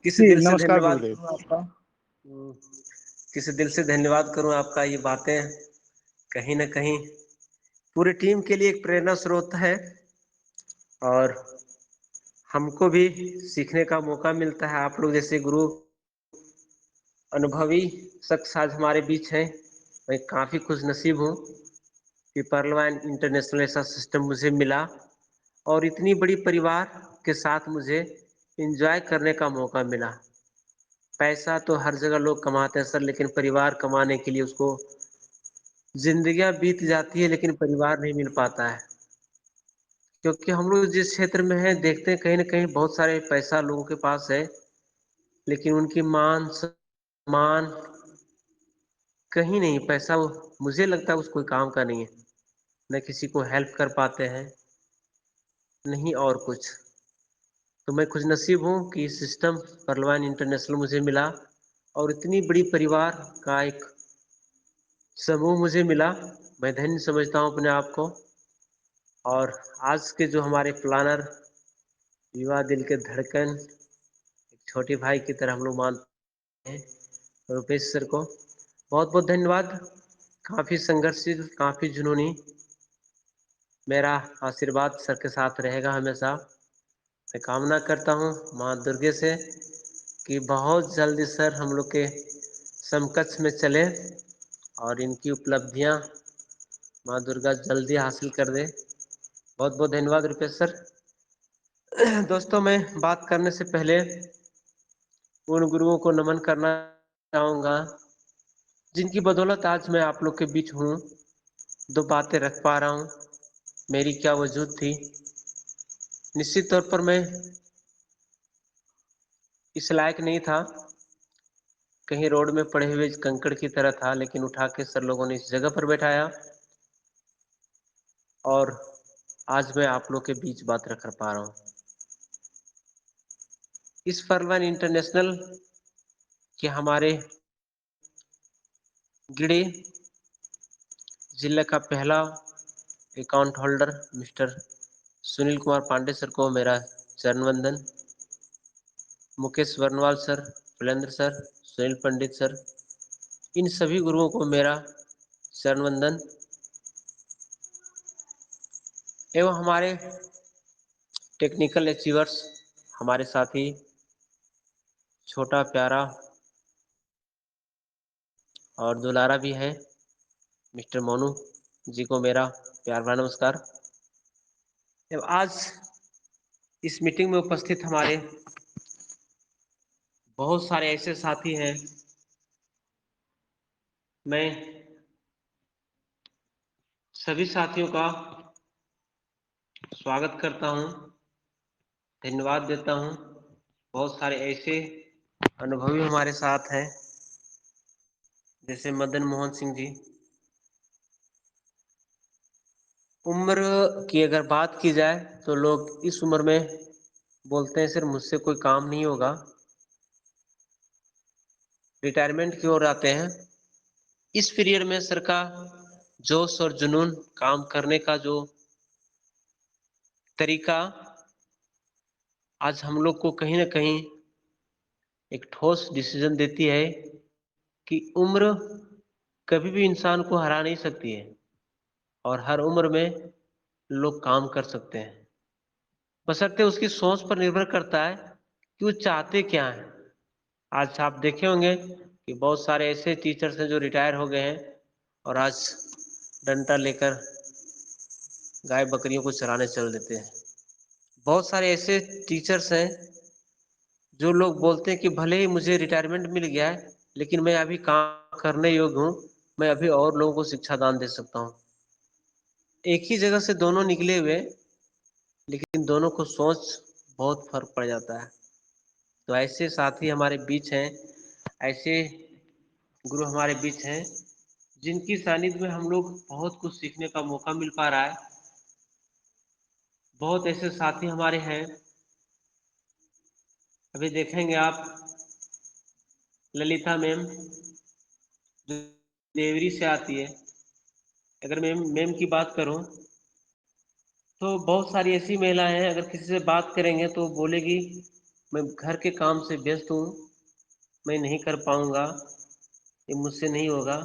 کسی جی دل سے نمسکار دھنیہ واد گरुदेव۔ کروں آپ کا۔ کسی دل سے دھنیہ واد کروں آپ کا۔ یہ باتیں کہیں نہ کہیں پوری ٹیم کے لیے ایک پریرنا سروت ہے، اور ہم کو بھی سیکھنے کا موقع ملتا ہے۔ آپ لوگ جیسے گرو انوبھوی شخص آج ہمارے بیچ ہیں، میں کافی خوش نصیب ہوں کہ پرلوان انٹرنیشنل ایسا سسٹم مجھے ملا، اور اتنی بڑی پریوار کے ساتھ مجھے انجوائے کرنے کا موقع ملا۔ پیسہ تو ہر جگہ لوگ کماتے ہیں سر، لیکن پریوار کمانے کے لیے اس کو زندگیاں بیت جاتی ہے، لیکن پریوار نہیں مل پاتا ہے۔ کیونکہ ہم لوگ جس چھیتر میں ہیں دیکھتے ہیں کہیں نہ کہیں بہت سارے پیسہ لوگوں کے پاس ہے، لیکن ان کی مان سمان کہیں نہیں۔ پیسہ وہ مجھے لگتا ہے اس کوئی کام کا نہیں ہے، نہ کسی کو ہیلپ کر پاتے ہیں، نہیں اور کچھ۔ تو میں خوش نصیب ہوں کہ یہ سسٹم پرلوان انٹرنیشنل مجھے ملا، اور اتنی بڑی پریوار کا ایک سموہ مجھے ملا۔ میں دھنیہ سمجھتا ہوں اپنے آپ کو۔ اور آج کے جو ہمارے پلانر، یوا دل کے دھڑکن، ایک چھوٹے بھائی کی طرح ہم لوگ مانتے ہیں، روپیش سر کو بہت بہت دھنیہ واد۔ کافی سنگھرش، کافی جنونی۔ میرا آشیرواد سر کے ساتھ رہے گا ہمیشہ۔ میں کامنا کرتا ہوں ماں درگے سے کہ بہت جلدی سر ہم لوگ کے سمکچ میں چلے، اور ان کی اپلبدھیاں ماں درگا جلدی حاصل کر دے۔ بہت بہت دھنیہ واد روپیش سر۔ دوستوں میں بات کرنے سے پہلے ان گروؤں کو نمن کرنا چاہوں گا جن کی بدولت آج میں آپ لوگ کے بیچ ہوں، دو باتیں رکھ پا رہا ہوں۔ میری کیا وجود تھی۔ نشچت طور پر میں اس لائق نہیں تھا، کہیں روڈ میں پڑے ہوئے کنکڑ کی طرح تھا، لیکن اٹھا کے سر لوگوں نے اس جگہ پر بیٹھایا، اور آج میں آپ لوگ کے بیچ بات رکھ پا رہا ہوں۔ اس پرلوان انٹرنیشنل کے ہمارے گڑی ضلع کا پہلا account holder mister Sunil Kumar Pandey sir کو میرا چرن وندن۔ مکیش ورنوال سر، پلندر سر، سنیل پنڈت سر، ان سبھی گروؤں کو میرا چرن وندن۔ ایوں ہمارے ٹیکنیکل اچیورس، ہمارے ساتھی چھوٹا پیارا اور دلارا بھی ہے، مسٹر مونو جی کو میرا پیار بھرا نمسکار۔ آج اس میٹنگ میں اپستھت ہمارے بہت سارے ایسے ساتھی ہیں، میں سبھی ساتھیوں کا سواگت کرتا ہوں، دھنیہ واد دیتا ہوں۔ بہت سارے ایسے انوبھوی ہمارے ساتھ ہیں، جیسے مدن موہن سنگھ جی۔ عمر کی اگر بات کی جائے تو لوگ اس عمر میں بولتے ہیں صرف مجھ سے کوئی کام نہیں ہوگا، ریٹائرمنٹ کی اور آتے ہیں۔ اس پیریڈ میں سر کا جوش اور جنون، کام کرنے کا جو طریقہ، آج ہم لوگ کو کہیں نہ کہیں ایک ٹھوس ڈیسیژن دیتی ہے کہ عمر کبھی بھی انسان کو ہرا نہیں سکتی ہے، اور ہر عمر میں لوگ کام کر سکتے ہیں، بشرطے اس کی سوچ پر نربھر کرتا ہے کہ وہ چاہتے کیا ہیں۔ آج آپ دیکھے ہوں گے کہ بہت سارے ایسے ٹیچرس ہیں جو ریٹائر ہو گئے ہیں، اور آج ڈنڈا لے کر گائے بکریوں کو چرانے چل دیتے ہیں۔ بہت سارے ایسے ٹیچرس ہیں جو لوگ بولتے ہیں کہ بھلے ہی مجھے ریٹائرمنٹ مل گیا ہے، لیکن میں ابھی کام کرنے یوگ ہوں، میں ابھی اور لوگوں کو شکچھا دان دے سکتا ہوں۔ ایک ہی جگہ سے دونوں نکلے ہوئے، لیکن دونوں کو سوچ بہت فرق پڑ جاتا ہے۔ تو ایسے ساتھی ہمارے بیچ ہیں، ایسے گرو ہمارے بیچ ہیں جن کی سانیدھ میں ہم لوگ بہت کچھ سیکھنے کا موقع مل پا رہا ہے۔ بہت ایسے ساتھی ہمارے ہیں، ابھی دیکھیں گے آپ للتا میم جو دیوری سے آتی ہے، اگر میں میم کی بات کروں تو بہت ساری ایسی مہیلائیں ہیں، اگر کسی سے بات کریں گے تو بولے گی میں گھر کے کام سے व्यست ہوں، میں نہیں کر پاؤں گا، یہ مجھ سے نہیں ہوگا۔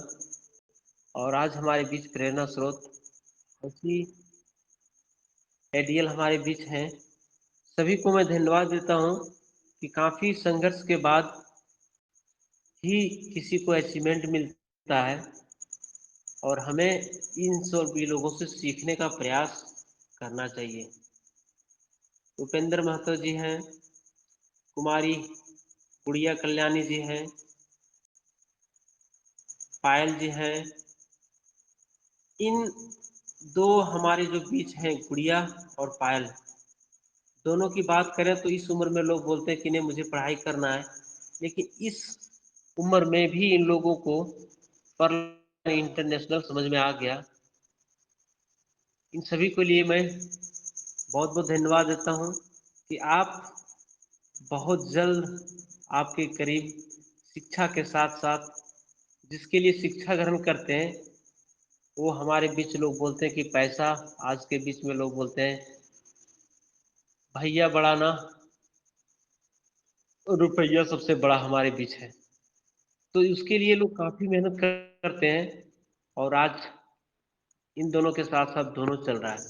اور آج ہمارے بیچ پریرنا سروت اسی ایڈیل ہمارے بیچ ہیں۔ سبھی کو میں دھنیہ واد دیتا ہوں کہ کافی سنگھرش کے بعد ہی کسی کو اچیومنٹ ملتا ہے، اور ہمیں ان سب لوگوں سے سیکھنے کا پریاس کرنا چاہیے۔ اپیندر مہتو جی ہیں، کماری گڑیا کلیانی جی ہیں، پائل جی ہیں، ان دو ہمارے جو بیچ ہیں گڑیا اور پائل، دونوں کی بات کریں تو اس عمر میں لوگ بولتے ہیں کہ نہیں مجھے پڑھائی کرنا ہے، لیکن اس عمر میں بھی ان لوگوں کو انٹرنیشنل سمجھ میں آ گیا۔ ان سبھی کے لیے میں بہت بہت دھنیہ واد دیتا ہوں کہ آپ بہت جلد آپ کے قریب شکھا کے ساتھ ساتھ جس کے لیے شکھا گرہن کرتے ہیں وہ ہمارے بیچ لوگ بولتے ہیں کہ پیسہ، آج کے بیچ میں لوگ بولتے ہیں بھیا بڑھانا، روپیہ سب سے بڑا ہمارے بیچ ہے، تو اس کے لیے لوگ کافی محنت کرتے ہیں، اور آج ان دونوں کے ساتھ ساتھ دونوں چل رہا ہے۔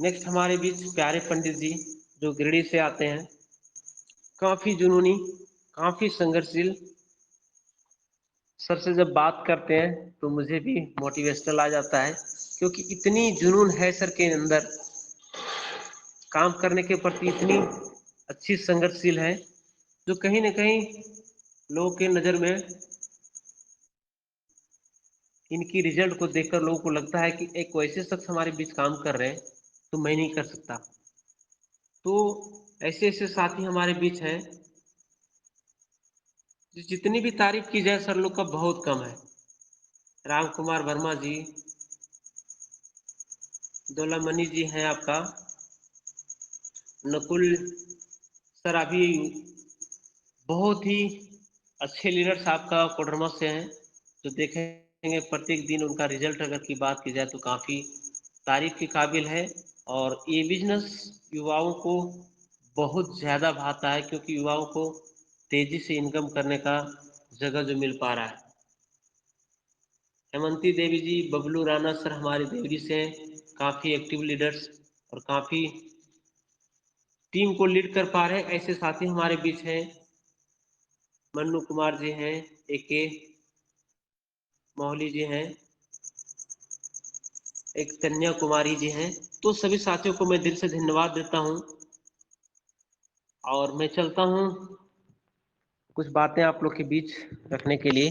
نیکسٹ ہمارے بیچ پیارے پنڈت جی جو گرڑی سے آتے ہیں، کافی جنونی، کافی سنگھرشیل۔ سر سے جب بات کرتے ہیں تو مجھے بھی موٹیویشنل آ جاتا ہے، کیونکہ اتنی جنون ہے سر کے اندر، کام کرنے کے پرتی اتنی اچھی سنگھرشیل ہے، جو کہیں نہ کہیں لوگوں کے نظر میں ان کی رزلٹ کو دیکھ کر لوگوں کو لگتا ہے کہ ایک ویسے شخص ہمارے بیچ کام کر رہے ہیں تو میں نہیں کر سکتا۔ تو ایسے ایسے ساتھی ہمارے بیچ ہیں، جتنی بھی تعریف کی جائے سر لوگ کا بہت کم ہے۔ رام کمار ورما جی، دولا منی جی ہیں آپ کا، نکل سر ابھی بہت ہی اچھے لیڈرس آپ کا کوڈرما سے ہیں، جو دیکھیں گے پرتیک دن ان کا رزلٹ اگر کی بات کی جائے تو کافی تعریف کے قابل ہے۔ اور یہ بزنس یواؤں کو بہت زیادہ بھاتا ہے، کیونکہ یواؤں کو تیزی سے انکم کرنے کا جگہ جو مل پا رہا ہے۔ ہیمنتی دیوی جی، ببلو رانا سر ہمارے دیوری سے ہیں، کافی ایکٹیو لیڈرس اور کافی ٹیم کو لیڈ کر پا رہے ہیں۔ ایسے ساتھی ہمارے بیچ ہیں، منو کمار جی ہیں، اے کے مولی جی ہیں، ایک کنیا کماری جی ہیں۔ تو سبھی ساتھیوں کو میں دل سے دھنیہ واد دیتا ہوں، اور میں چلتا ہوں کچھ باتیں آپ لوگ کے بیچ رکھنے کے لیے،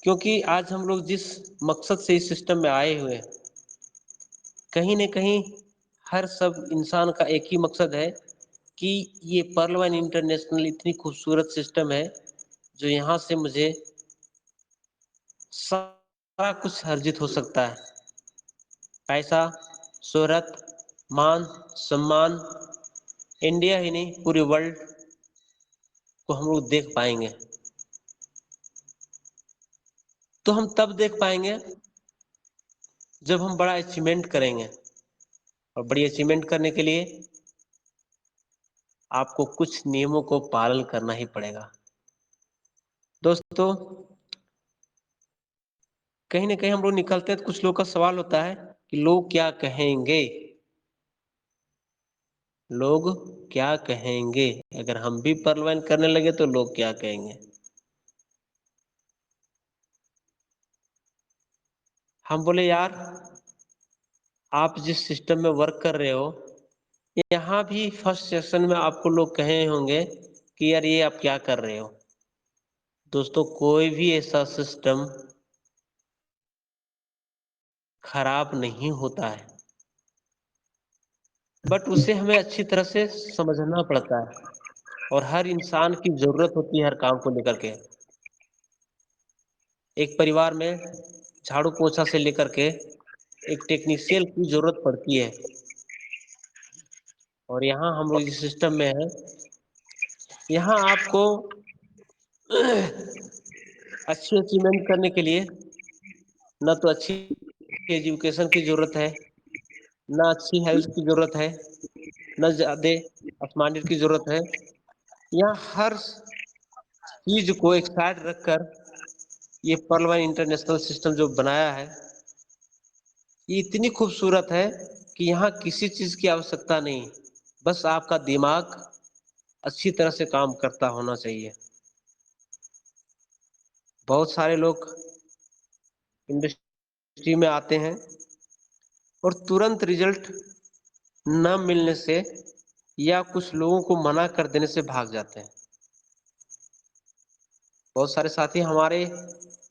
کیونکہ آج ہم لوگ جس مقصد سے اس سسٹم میں آئے ہوئے ہیں، کہیں نہ کہیں ہر سب انسان کا ایک ہی مقصد ہے کہ یہ پرلوان انٹرنیشنل اتنی خوبصورت سسٹم ہے جو یہاں سے مجھے سارا کچھ ارجت ہو سکتا ہے، پیسہ، شہرت، مان، سمان، انڈیا ہی نہیں پورے ورلڈ کو ہم لوگ دیکھ پائیں گے۔ تو ہم تب دیکھ پائیں گے جب ہم بڑا اچیومنٹ کریں گے، اور بڑی اچیومنٹ کرنے کے لیے آپ کو کچھ نیموں کو پالن کرنا ہی پڑے گا۔ دوستو، کہیں نہ کہیں ہم لوگ نکلتے ہیں تو کچھ لوگ کا سوال ہوتا ہے کہ لوگ کیا کہیں گے، لوگ کیا کہیں گے اگر ہم بھی پرلوین کرنے لگے تو لوگ کیا کہیں گے۔ ہم بولے یار آپ جس سسٹم میں ورک کر رہے ہو، یہاں بھی فرسٹ سیشن میں آپ کو لوگ کہے ہوں گے کہ یار یہ آپ کیا کر رہے ہو۔ دوستو، کوئی بھی ایسا سسٹم خراب نہیں ہوتا ہے، بٹ اسے ہمیں اچھی طرح سے سمجھنا پڑتا ہے، اور ہر انسان کی ضرورت ہوتی ہے ہر کام کو لے کر کے۔ ایک پریوار میں جھاڑو پوچھا سے لے کر کے ایک ٹیکنیشین کی ضرورت پڑتی ہے، اور یہاں ہم لوگ جس سسٹم میں ہیں، یہاں آپ کو اچھی اچیومنٹ کرنے کے لیے نہ تو اچھی ایجوکیشن کی ضرورت ہے، نہ اچھی ہیلتھ کی ضرورت ہے، نہ زیادہ स्मार्ट की जरूरत है। यहाँ हर चीज को एक साइड रखकर ये पर्ल वाइन इंटरनेशनल सिस्टम जो बनाया है, ये इतनी खूबसूरत है कि यहाँ किसी चीज की आवश्यकता नहीं, बस आपका दिमाग अच्छी तरह से काम करता होना चाहिए। बहुत सारे लोग इंडस्ट्री में आते हैं और तुरंत रिजल्ट न मिलने से या कुछ लोगों को मना कर देने से भाग जाते हैं। बहुत सारे साथी हमारे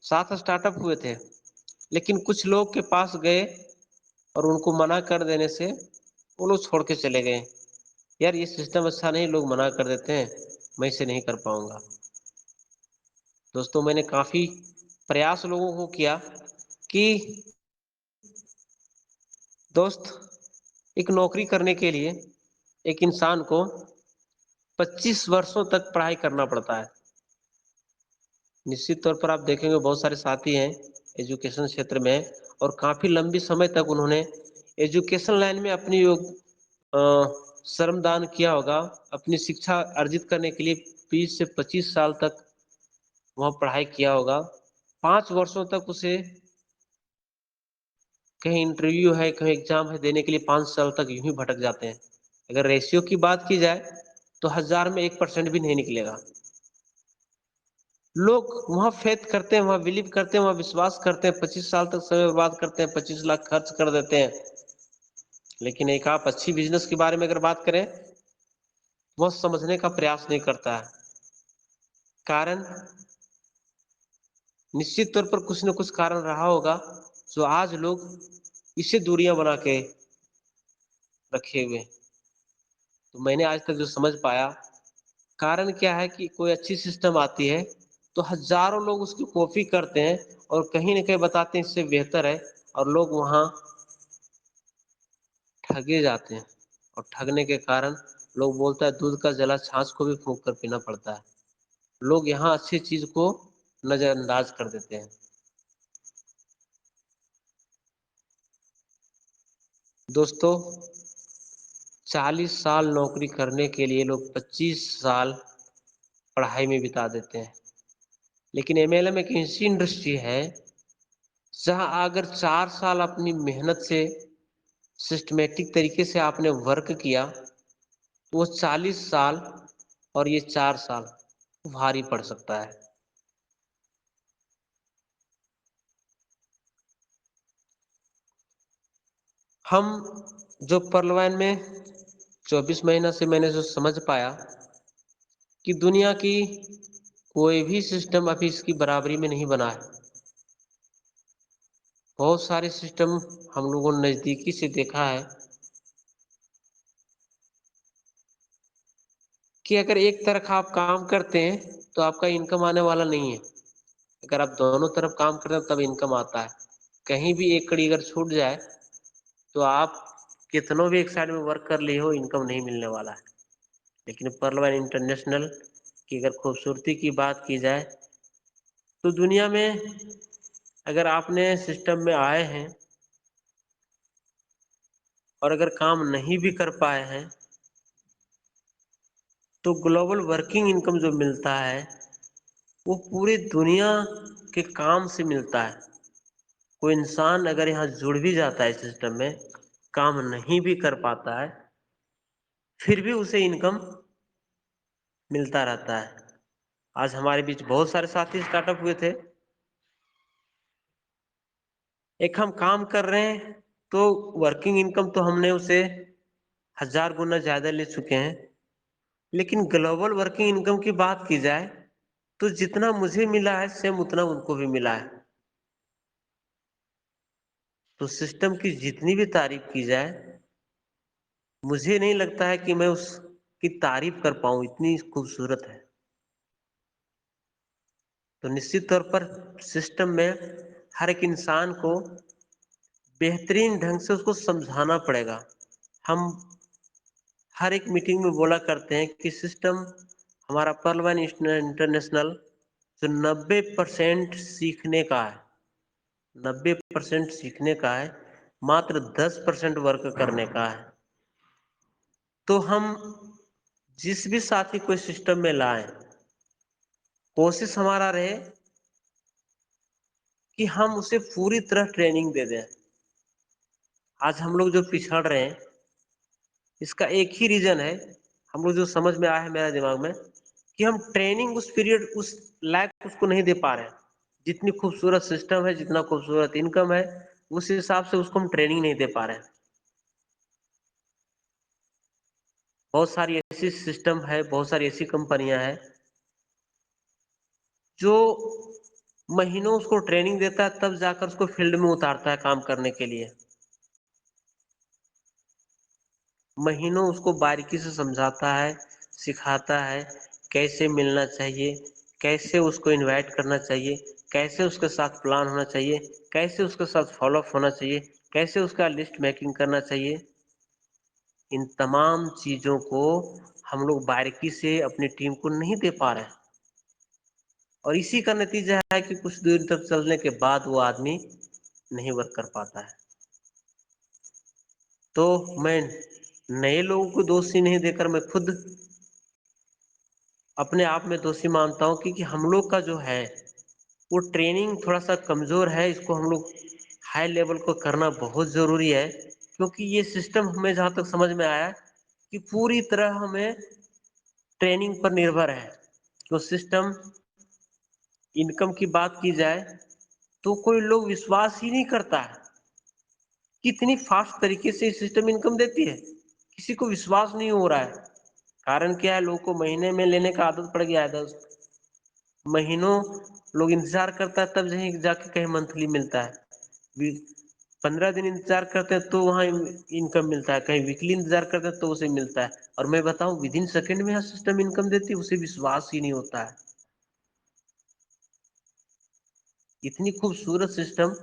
साथ स्टार्टअप हुए थे, लेकिन कुछ लोग के पास गए और उनको मना कर देने से वो लोग छोड़ के चले गए। यार ये सिस्टम अच्छा नहीं, लोग मना कर देते हैं, मैं इसे नहीं कर पाऊंगा। दोस्तों मैंने काफी प्रयास लोगों को किया कि दोस्त, एक नौकरी करने के लिए एक इंसान को 25 वर्षों तक पढ़ाई करना पड़ता है। निश्चित तौर पर आप देखेंगे बहुत सारे साथी हैं एजुकेशन क्षेत्र में, और काफी लंबी समय तक उन्होंने एजुकेशन लाइन में अपनी श्रमदान किया होगा। अपनी शिक्षा अर्जित करने के लिए 20 से 25 साल तक वहाँ पढ़ाई किया होगा। 5 वर्षों तक उसे कहीं इंटरव्यू है, कहीं एग्जाम है देने के लिए 5 साल तक यूं ही भटक जाते हैं। अगर रेशियो की बात की जाए तो 1000 में 1% भी नहीं निकलेगा। लोग वहां फेथ करते हैं, वहां बिलीव करते हैं, वहां विश्वास करते हैं, 25 साल तक समय बर्बाद करते हैं, 25 लाख खर्च कर देते हैं। लेकिन एक आप अच्छी बिजनेस के बारे में अगर बात करें, वह समझने का प्रयास नहीं करता है। कारण निश्चित तौर पर कुछ न कुछ कारण रहा होगा जो आज लोग इसे दूरियां बना के रखे हुए। तो मैंने आज तक जो समझ पाया, कारण क्या है कि कोई अच्छी सिस्टम आती है तो हजारों लोग उसकी कॉपी करते हैं और कहीं ना कहीं बताते हैं इससे बेहतर है, और लोग वहां ठगे जाते हैं। और ठगने के कारण लोग बोलता है दूध का जला छाछ को भी फूंक कर पीना पड़ता है। लोग यहाँ अच्छी चीज को नजरअंदाज कर देते हैं। दोस्तों 40 साल नौकरी करने के लिए लोग 25 साल पढ़ाई में बिता देते हैं। लेकिन एमएलएम एक ऐसी इंडस्ट्री है जहां अगर 4 साल अपनी मेहनत से सिस्टमेटिक तरीके से आपने वर्क किया तो वो 40 साल और ये 4 साल भारी पड़ सकता है। हम जो पर्लवाइन में 24 महीना से मैंने जो समझ पाया कि दुनिया की कोई भी सिस्टम अभी इसकी बराबरी में नहीं बना है। बहुत सारे सिस्टम हम लोगों ने नजदीकी से देखा है कि अगर एक तरफ आप काम करते हैं तो आपका इनकम आने वाला नहीं है। अगर आप दोनों तरफ काम करते हैं तब इनकम आता है। कहीं भी एक कड़ी अगर छूट जाए तो आप कितनों भी एक साइड में वर्क कर लिए हो, इनकम नहीं मिलने वाला है। लेकिन पर्लवाइन इंटरनेशनल की अगर खूबसूरती की बात की जाए तो दुनिया में अगर आपने सिस्टम में आए हैं और अगर काम नहीं भी कर पाए हैं तो ग्लोबल वर्किंग इनकम जो मिलता है वो पूरी दुनिया के काम से मिलता है। कोई इंसान अगर यहाँ जुड़ भी जाता है सिस्टम में, काम नहीं भी कर पाता है, फिर भी उसे इनकम मिलता रहता है। आज हमारे बीच बहुत सारे साथी स्टार्टअप हुए थे। एक हम काम कर रहे हैं तो वर्किंग इनकम तो हमने उसे 1000 गुना ज्यादा ले चुके हैं। लेकिन ग्लोबल वर्किंग इनकम की बात की जाए तो जितना मुझे मिला है सेम उतना उनको भी मिला है। तो सिस्टम की जितनी भी तारीफ की जाए, मुझे नहीं लगता है कि मैं उसकी तारीफ कर पाऊं, इतनी खूबसूरत है। तो निश्चित तौर पर सिस्टम में हर एक इंसान को बेहतरीन ढंग से उसको समझाना पड़ेगा। हम हर एक मीटिंग में बोला करते हैं कि सिस्टम हमारा पर्लवाइन इंटरनेशनल जो 90% सीखने का है, 90% सीखने का है, मात्र 10% वर्क करने का है। तो हम जिस भी साथी को इस सिस्टम में लाएं, कोशिश हमारा रहे कि हम उसे पूरी तरह ट्रेनिंग दे दें। आज हम लोग जो पिछड़ रहे हैं, इसका एक ही रीजन है, हम लोग जो समझ में आया है मेरे दिमाग में, कि हम ट्रेनिंग उस पीरियड उस लायक उसको नहीं दे पा रहे हैं। जितनी खूबसूरत सिस्टम है, जितना खूबसूरत इनकम है, उस हिसाब से उसको हम ट्रेनिंग नहीं दे पा रहे हैं। बहुत सारी ऐसी सिस्टम है, बहुत सारी ऐसी कंपनियां हैं जो महीनों उसको ट्रेनिंग देता है, तब जाकर उसको फील्ड में उतारता है काम करने के लिए। महीनों उसको बारीकी से समझाता है, सिखाता है, कैसे मिलना चाहिए, कैसे उसको इनवाइट करना चाहिए, कैसे उसके साथ प्लान होना चाहिए, कैसे उसके साथ फॉलोअप होना चाहिए, कैसे उसका लिस्ट मेकिंग करना चाहिए। इन तमाम चीजों को हम लोग बारीकी से अपनी टीम को नहीं दे पा रहे हैं, और इसी का नतीजा है कि कुछ दूर तक चलने के बाद वो आदमी नहीं वर्क कर पाता है। तो मैं नए लोगों को दोषी नहीं देकर मैं खुद अपने आप में दोषी मानता हूं, क्योंकि हम लोग का जो है वो ट्रेनिंग थोड़ा सा कमजोर है। इसको हम लोग हाई लेवल को करना बहुत जरूरी है, क्योंकि ये सिस्टम हमें जहां तक समझ में आया कि पूरी तरह हमें ट्रेनिंग पर निर्भर है। तो सिस्टम इनकम की बात की जाए तो कोई लोग विश्वास ही नहीं करता है कि इतनी फास्ट तरीके से सिस्टम इनकम देती है। किसी को विश्वास नहीं हो रहा है। कारण क्या है? लोगों को महीने में लेने का आदत पड़ गया है। दोस्त, महीनों लोग इंतजार करता है, तब जाके जाके कहीं मंथली मिलता है। 15 दिन इंतजार करते हैं तो वहां इनकम मिलता है, कहीं वीकली इंतजार करते हैं तो उसे मिलता है। और मैं बताऊं, विद इन सेकेंड में सिस्टम इनकम देती है, उसे विश्वास ही नहीं होता है। इतनी खूबसूरत सिस्टम,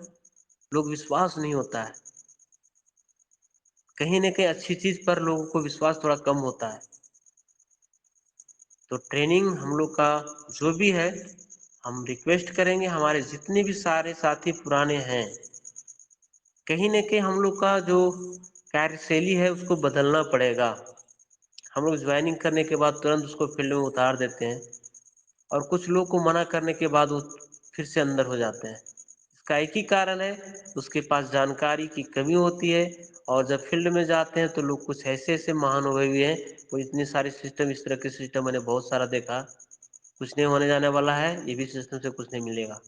लोग विश्वास नहीं होता है। कहीं ना कहीं अच्छी चीज पर लोगों को विश्वास थोड़ा कम होता है। तो ट्रेनिंग हम लोग का जो भी है, हम रिक्वेस्ट करेंगे हमारे जितने भी सारे साथी पुराने हैं, कहीं ना कहीं हम लोग का जो कार्यशैली है उसको बदलना पड़ेगा। हम लोग ज्वाइनिंग करने के बाद तुरंत उसको फील्ड में उतार देते हैं, और कुछ लोग को मना करने के बाद वो फिर से अंदर हो जाते हैं। इसका एक ही कारण है, उसके पास जानकारी की कमी होती है। और जब फील्ड में जाते हैं तो लोग कुछ ऐसे ऐसे महानुभवी हैं, वो इतने सारे सिस्टम, इस तरह के सिस्टम मैंने बहुत सारा देखा, कुछ नहीं होने जाने वाला है, ये भी सिस्टम से कुछ नहीं मिलेगा।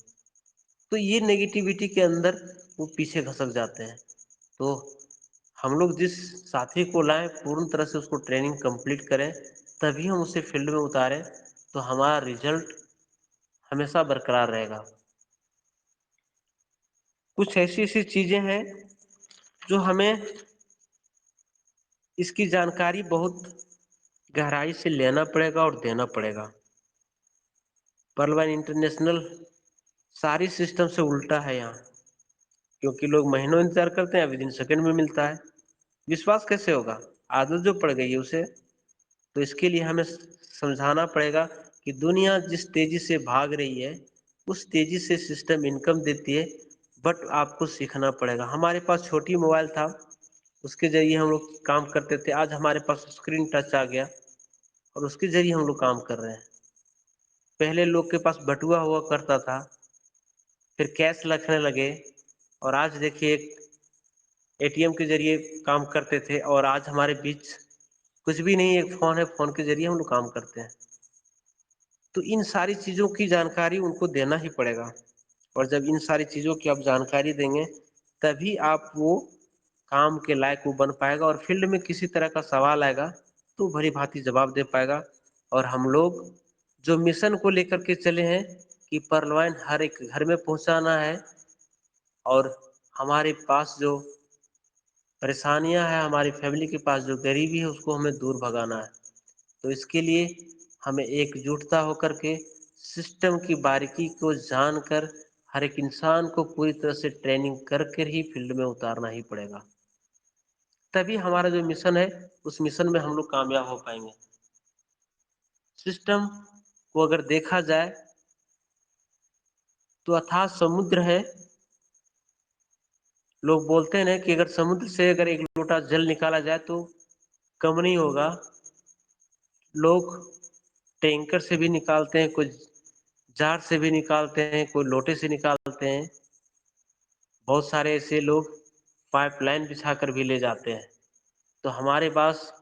तो ये नेगेटिविटी के अंदर वो पीछे खसक जाते हैं। तो हम लोग जिस साथी को लाएं, पूर्ण तरह से उसको ट्रेनिंग कंप्लीट करें, तभी हम उसे फील्ड में उतारें, तो हमारा रिजल्ट हमेशा बरकरार रहेगा। कुछ ऐसी ऐसी चीजें हैं जो हमें इसकी जानकारी बहुत गहराई से लेना पड़ेगा और देना पड़ेगा। पर्लवाइन इंटरनेशनल सारी सिस्टम से उल्टा है यहाँ, क्योंकि लोग महीनों इंतजार करते हैं, विद इन सेकंड में मिलता है। विश्वास कैसे होगा? आदत जो पड़ गई है उसे। तो इसके लिए हमें समझाना पड़ेगा कि दुनिया जिस तेजी से भाग रही है, उस तेजी से सिस्टम इनकम देती है, बट आपको सीखना पड़ेगा। हमारे पास छोटी मोबाइल था, उसके जरिए हम लोग काम करते थे। आज हमारे पास स्क्रीन टच आ गया और उसके जरिए हम लोग काम कर रहे हैं। पहले लोग के पास बटुआ हुआ करता था, फिर कैश रखने लगे, और आज देखिए एटीएम के जरिए काम करते थे, और आज हमारे बीच कुछ भी नहीं, एक फोन है, फोन के जरिए हम लोग काम करते हैं। तो इन सारी चीजों की जानकारी उनको देना ही पड़ेगा। और जब इन सारी चीजों की आप जानकारी देंगे, तभी आप वो काम के लायक वो बन पाएगा, और फील्ड में किसी तरह का सवाल आएगा तो भली भांति जवाब दे पाएगा। और हम लोग जो मिशन को लेकर के चले हैं कि परलवाइन हर एक घर में पहुंचाना है, और हमारे पास जो परेशानियां हैं, हमारी फैमिली के पास जो गरीबी है, उसको हमें दूर भगाना है। तो इसके लिए हमें एकजुटता होकर के सिस्टम की बारीकी को जानकर हर एक इंसान को पूरी तरह से ट्रेनिंग करके ही फील्ड में उतारना ही पड़ेगा। तभी हमारा जो मिशन है, उस मिशन में हम लोग कामयाब हो पाएंगे। सिस्टम को अगर देखा जाए तो अथाह समुद्र है। लोग बोलते हैं ना कि अगर समुद्र से अगर एक लोटा जल निकाला जाए तो कम नहीं होगा, लोग टैंकर से भी निकालते हैं, कोई जार से भी निकालते हैं, कोई लोटे से निकालते हैं। बहुत सारे ऐसे लोग पाइपलाइन बिछाकर भी ले जाते हैं। तो हमारे पास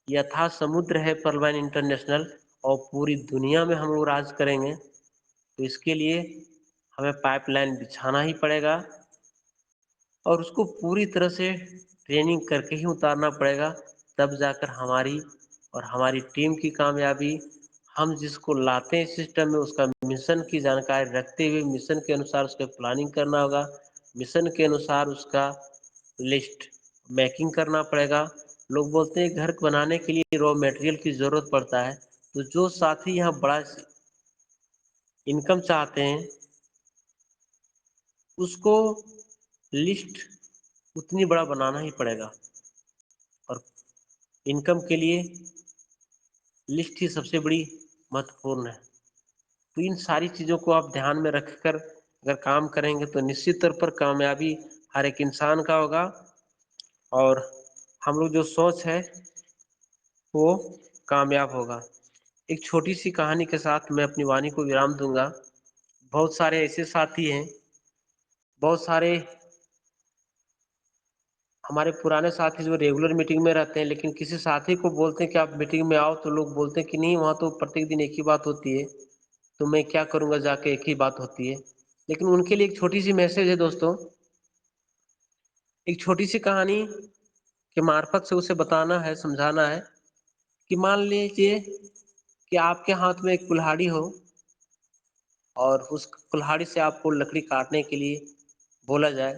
यथा समुद्र है परलवाइन इंटरनेशनल, और पूरी दुनिया में हम लोग राज करेंगे, तो इसके लिए हमें पाइपलाइन बिछाना ही पड़ेगा और उसको पूरी तरह से ट्रेनिंग करके ही उतारना पड़ेगा। तब जाकर हमारी और हमारी टीम की कामयाबी, हम जिसको लाते हैं सिस्टम में उसका मिशन की जानकारी रखते हुए मिशन के अनुसार उसके प्लानिंग करना होगा, मिशन के अनुसार उसका लिस्ट मेकिंग करना पड़ेगा। लोग बोलते हैं घर बनाने के लिए रॉ मटेरियल की ज़रूरत पड़ता है, तो जो साथी यहाँ बड़ा इनकम चाहते हैं उसको लिस्ट उतनी बड़ा बनाना ही पड़ेगा, और इनकम के लिए लिस्ट ही सबसे बड़ी महत्वपूर्ण है। तो इन सारी चीज़ों को आप ध्यान में रखकर अगर काम करेंगे तो निश्चित तौर पर कामयाबी हर एक इंसान का होगा। और हम लोग जो सोच है वो कामयाब होगा। एक छोटी सी कहानी के साथ मैं अपनी वाणी को विराम दूंगा। बहुत सारे ऐसे साथी हैं, बहुत सारे हमारे पुराने साथी जो रेगुलर मीटिंग में रहते हैं, लेकिन किसी साथी को बोलते हैं कि आप मीटिंग में आओ, तो लोग बोलते हैं कि नहीं, वहाँ तो प्रत्येक दिन एक ही बात होती है, तो मैं क्या करूँगा, जाके एक ही बात होती है। लेकिन उनके लिए एक छोटी सी मैसेज है दोस्तों, एक छोटी सी कहानी के मार्फत से उसे बताना है, समझाना है कि मान लीजिए कि आपके हाथ में एक कुल्हाड़ी हो और उस कुल्हाड़ी से आपको लकड़ी काटने के लिए बोला जाए,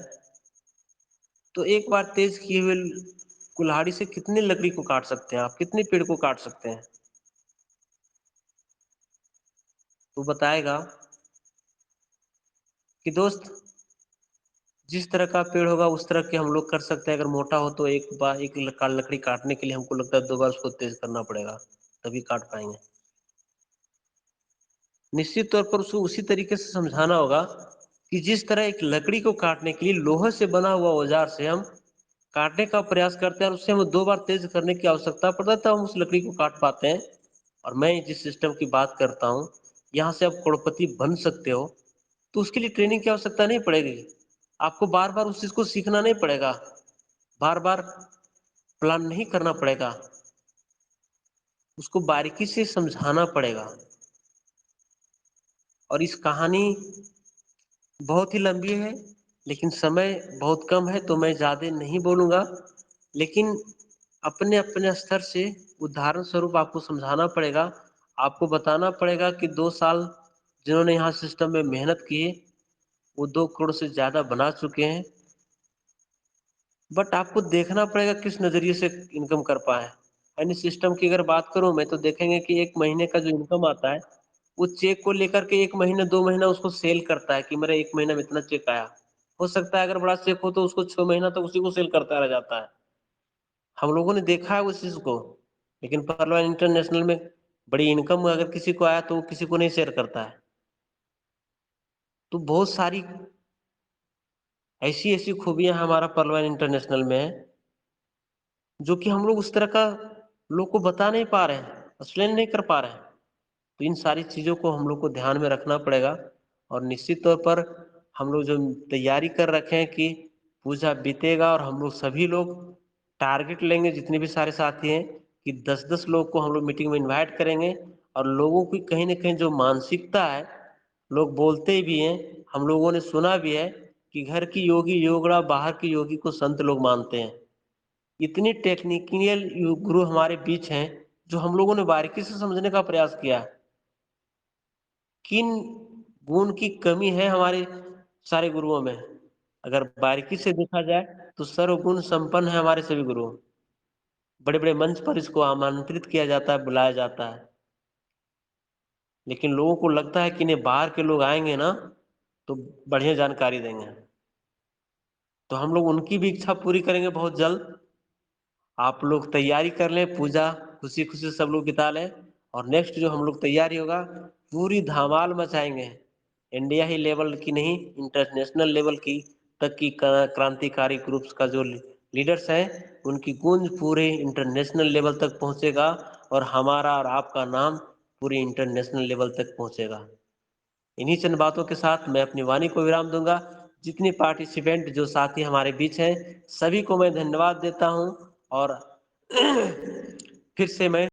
तो एक बार तेज किए हुए कुल्हाड़ी से कितनी लकड़ी को काट सकते हैं आप, कितने पेड़ को काट सकते हैं? तो बताएगा कि दोस्त, जिस तरह का पेड़ होगा उस तरह के हम लोग कर सकते हैं। अगर मोटा हो तो एक बार एक लकड़ी काटने के लिए हमको लगता है 2 बार उसको तेज करना पड़ेगा, तभी काट पाएंगे। निश्चित तौर पर उसको उसी तरीके से समझाना होगा कि जिस तरह एक लकड़ी को काटने के लिए लोहे से बना हुआ औजार से हम काटने का प्रयास करते हैं और उससे हमें 2 बार तेज करने की आवश्यकता पड़ता है, तब हम उस लकड़ी को काट पाते हैं। और मैं जिस सिस्टम की बात करता हूँ, यहाँ से आप करोड़पति बन सकते हो, तो उसके लिए ट्रेनिंग की आवश्यकता नहीं पड़ेगी। आपको बार बार उस चीज को सीखना नहीं पड़ेगा, बार बार प्लान नहीं करना पड़ेगा, उसको बारीकी से समझाना पड़ेगा। और इस कहानी बहुत ही लंबी है, लेकिन समय बहुत कम है, तो मैं ज़्यादा नहीं बोलूँगा। लेकिन अपने अपने स्तर से उदाहरण स्वरूप आपको समझाना पड़ेगा, आपको बताना पड़ेगा कि 2 साल जिन्होंने यहाँ सिस्टम में मेहनत की है वो 2 करोड़ से ज़्यादा बना चुके हैं। बट आपको देखना पड़ेगा किस नज़रिए से इनकम कर पाए। यानी सिस्टम की अगर बात करूँ मैं, तो देखेंगे कि एक महीने का जो इनकम आता है वो चेक को लेकर के 1 महीना 2 महीना उसको सेल करता है कि मेरा 1 महीना में इतना चेक आया। हो सकता है अगर बड़ा चेक हो तो उसको 6 महीना तक उसी को सेल करता रह जाता है। हम लोगों ने देखा है उस चीज को। लेकिन परलवान इंटरनेशनल में बड़ी इनकम अगर किसी को आया तो वो किसी को नहीं शेयर करता है। तो बहुत सारी ऐसी ऐसी खूबियां हमारा परलवान इंटरनेशनल में है, जो कि हम लोग उस तरह का लोग को बता नहीं पा रहे हैं, एक्सप्लेन नहीं कर पा रहे हैं। तो इन सारी चीज़ों को हम लोग को ध्यान में रखना पड़ेगा। और निश्चित तौर पर हम लोग जो तैयारी कर रखे हैं कि पूजा बीतेगा और हम लोग सभी लोग टारगेट लेंगे, जितने भी सारे साथी हैं, कि 10-10 लोग को हम लोग मीटिंग में इनवाइट करेंगे। और लोगों की कहीं ना कहीं जो मानसिकता है, लोग बोलते भी हैं, हम लोगों ने सुना भी है कि घर की योगी योगड़ा, बाहर की योगी को संत लोग मानते हैं। इतनी टेक्निकल गुरु हमारे बीच हैं, जो हम लोगों ने बारीकी से समझने का प्रयास किया है। किन गुण की कमी है हमारे सारे गुरुओं में? अगर बारीकी से देखा जाए तो सर्वगुण संपन्न है हमारे सभी गुरु। बड़े बड़े मंच पर इसको आमंत्रित किया जाता है, बुलाया जाता है, लेकिन लोगों को लगता है कि इन्हें बाहर के लोग आएंगे ना तो बढ़िया जानकारी देंगे। तो हम लोग उनकी भी इच्छा पूरी करेंगे बहुत जल्द। आप लोग तैयारी कर लें, पूजा खुशी खुशी सब लोग बिता लें। और नेक्स्ट जो हम लोग तैयारी होगा, पूरी धमाल मचाएंगे। इंडिया ही लेवल की नहीं, इंटरनेशनल लेवल की तक की क्रांतिकारी ग्रुप्स का जो لیڈرز ہیں ان کی گونج پورے انٹرنیشنل لیول تک پہنچے گا اور ہمارا اور آپ کا نام پوری انٹرنیشنل لیول تک پہنچے گا۔ انہی چند باتوں کے ساتھ میں اپنی وانی کو ورام دوں گا۔ جتنے پارٹیسپینٹ جو ساتھی ہمارے بیچ ہیں سبھی کو میں دھنیواد دیتا ہوں، اور پھر سے میں